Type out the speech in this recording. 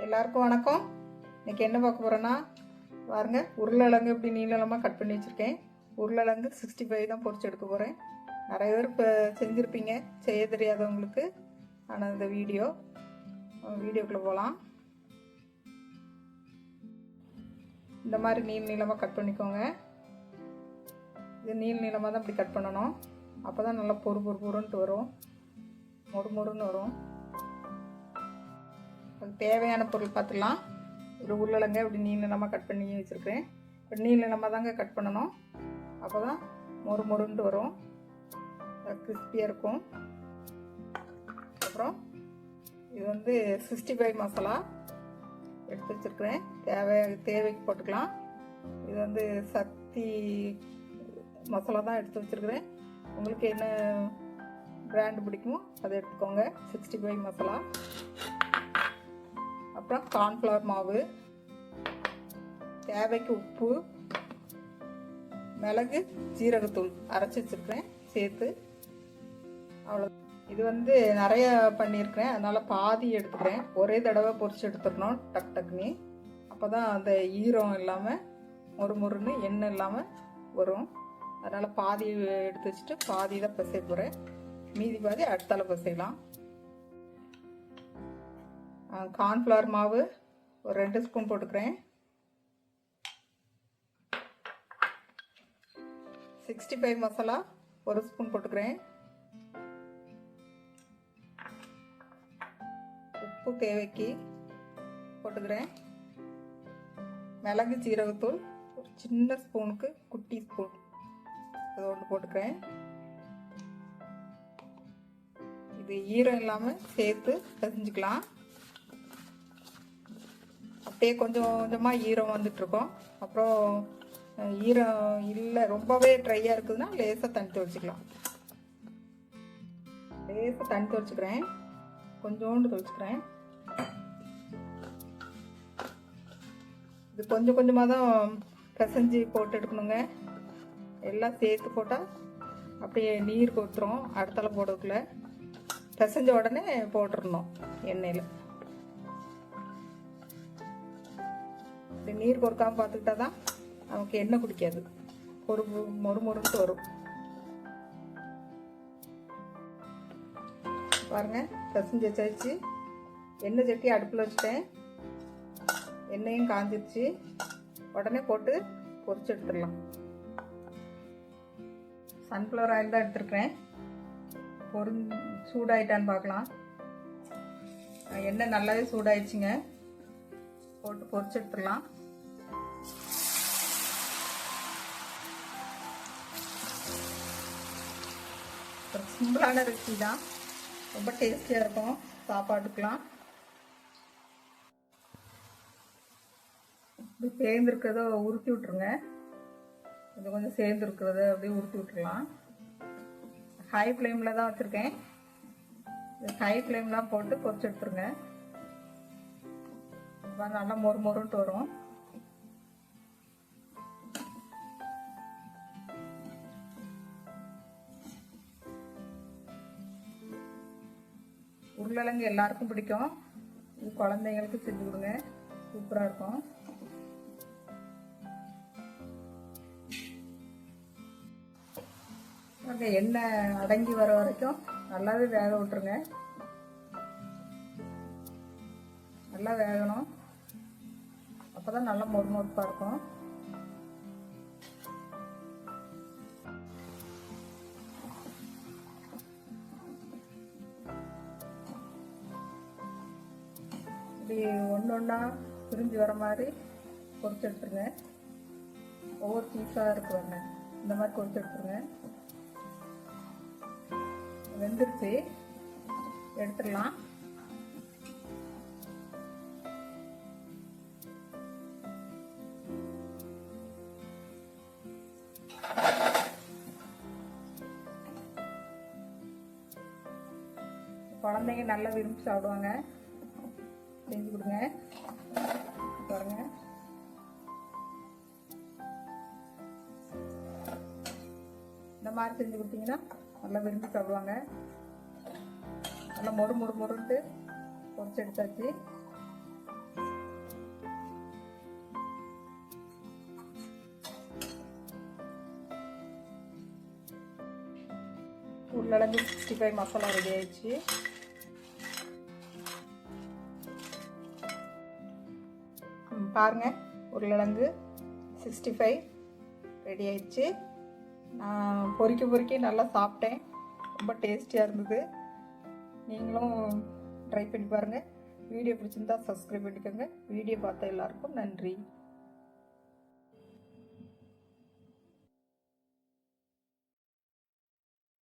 எல்லாருக்கும் வணக்கம். இன்னைக்கு என்ன பார்க்க போகிறேன்னா பாருங்க, உருளைக்கிழங்கு இப்படி நீளமாக கட் பண்ணி வச்சுருக்கேன். உருளைக்கிழங்கு 65 தான் பொரிச்சு எடுக்க போகிறேன். நிறைய பேர் இப்போ செஞ்சுருப்பீங்க, செய்ய தெரியாதவங்களுக்கு. ஆனால் இந்த வீடியோக்குள்ளே போகலாம். இந்த மாதிரி நீளமாக கட் பண்ணிக்கோங்க. இது நீளமாக தான் இப்படி கட் பண்ணணும். அப்போ தான் நல்லா பொறுன்ட்டு வரும், மொறுன்னு வரும். அதுக்கு தேவையான பொருள் பார்த்துக்கலாம். ஒரு உருளைக்கிழங்கு இப்படி நீளமாக கட் பண்ணி வச்சுருக்கேன். இப்போ நீளமாக தாங்க கட் பண்ணணும். அப்போ தான் மொறுன்ட்டு வரும், கிறிஸ்பியாக இருக்கும். அப்புறம் இது வந்து 65 மசாலா எடுத்து வச்சுருக்கிறேன். தேவைக்கு போட்டுக்கலாம். இது வந்து சக்தி மசாலா தான் எடுத்து வச்சுருக்கிறேன். உங்களுக்கு என்ன பிராண்டு பிடிக்குமோ அதை எடுத்துக்கோங்க. 65 மசாலா. அப்புறம் கார்ன்ஃப்ளவர் மாவு, தேவைக்கு உப்பு, மிளகு, ஜீரகத்தூள் அரைச்சி வச்சுருக்கிறேன் சேர்த்து. அவ்வளோ. இது வந்து நிறைய பண்ணியிருக்கிறேன், அதனால் பாதி எடுத்துக்கிறேன். ஒரே தடவை பொரிச்சு எடுத்துடணும் டக்குன்னு. அப்போ தான் அந்த ஈரம் இல்லாமல் மொறுன்னு எண்ணெய் இல்லாமல் வரும். அதனால் பாதி எடுத்து வச்சுட்டு பாதி தான் பிசைய போகிறேன். மீதி பாதி அடுத்தால பிசையலாம். கார்ன்ஃப்ளவர் மாவு ஒரு 2 ஸ்பூன் போட்டுக்கிறேன். 65 மசாலா 1 ஸ்பூன் போட்டுக்கிறேன். உப்பு தேவைக்கு போட்டுக்கிறேன். மிளகு ஜீரகத்தூள் ஒரு சின்ன ஸ்பூனுக்கு குட்டி ஸ்பூன் அது ஒன்று போட்டுக்கிறேன். இது ஈரம் இல்லாமல் சேர்த்து பிசைஞ்சுக்கலாம். அப்படியே கொஞ்சம் கொஞ்சமாக ஈரம் வந்துட்டுருக்கோம். அப்புறம் ஈரம் இல்லை, ரொம்பவே ட்ரையாக இருக்குதுன்னா லேசாக தண்ணி தெளிச்சிக்கலாம். லேசாக தண்ணி தெளிச்சுக்கிறேன், கொஞ்சோண்டு தெளிச்சுக்கிறேன். இது கொஞ்சம் கொஞ்சமாக தான் பிசைஞ்சு போட்டு எடுக்கணுங்க. எல்லாம் சேர்த்து போட்டால் அப்படியே நீர் கொத்துரும். அடுத்தால போடக்குள்ள பிசைஞ்ச உடனே போட்டுடணும் எண்ணெயில். இப்படி நீர் கொறுக்காமல் பார்த்துக்கிட்டா தான் நமக்கு எண்ணெய் குடிக்காது, மொறுன்ட்டு வரும். பாருங்க, பிசைஞ்சு வச்சாச்சு. எண்ணெய் சட்டி அடுப்பில் வச்சுட்டேன். எண்ணெயும் காஞ்சிருச்சு. உடனே போட்டு பொரிச்சு எடுத்துடலாம். சன்ஃப்ளவர் ஆயில் தான் எடுத்துருக்கிறேன். சூடாயிட்டான்னு பார்க்கலாம். எண்ணெய் நல்லாவே சூடாயிடுச்சுங்க. போட்டு பொரிச்சு எடுத்துடலாம். ஒரு சிம்பிளான ரெசிபி தான், ரொம்ப டேஸ்டியாக இருக்கும் சாப்பாட்டுக்கெலாம். இப்படி சேர்ந்துருக்கிறத உருட்டி விட்டுருங்க. கொஞ்சம் சேர்ந்துருக்கிறத அப்படியே உருட்டி விட்டுருலாம். ஹை ஃப்ளேமில் தான் வச்சுருக்கேன். ஹை ஃப்ளேம்லாம் போட்டு பொரிச்சு எடுத்துருங்க. நல்லா மொறுன்ட்டு வரும். உருளைக்கிழங்கு எல்லாருக்கும் பிடிக்கும். இது குழந்தைங்களுக்கு செஞ்சு கொடுங்க, சூப்பராக இருக்கும். எண்ணெய் அடங்கி வர வரைக்கும் நல்லாவே வேக விட்டுருங்க. நல்லா வேகணும், அப்போதான் நல்லா மொறுப்பாக இருக்கும். இப்படி ஒன்றா பிரிஞ்சு வர மாதிரி பொரிச்சு எடுத்துருங்க. ஒவ்வொரு பீஸாக இருக்குவாங்க, இந்த மாதிரி பொரிச்சு எடுத்துருங்க. வெந்துருச்சு, எடுத்துடலாம். குழந்தைங்க நல்லா விரும்பி சாப்பிடுவாங்க, செஞ்சு கொடுங்க. பாருங்க, இந்த மாதிரி செஞ்சு கொடுத்தீங்கன்னா நல்லா விரும்பி சாப்பிடுவாங்க. நல்லா மொறுன்ட்டு பொரிச்சு எடுத்தாச்சு. உருளைக்கிழங்கு 65 மசாலா ரெடி ஆயிடுச்சு. பாருங்கள், உருளைக்கிழங்கு 65 ரெடி ஆயிடுச்சு. நான் பொறிக்க நல்லா சாப்பிட்டேன். ரொம்ப டேஸ்டியாக இருந்தது. நீங்களும் ட்ரை பண்ணி பாருங்கள். வீடியோ பிடிச்சிருந்தா சப்ஸ்கிரைப் பண்ணிக்கோங்க. வீடியோ பார்த்த எல்லாருக்கும் நன்றி.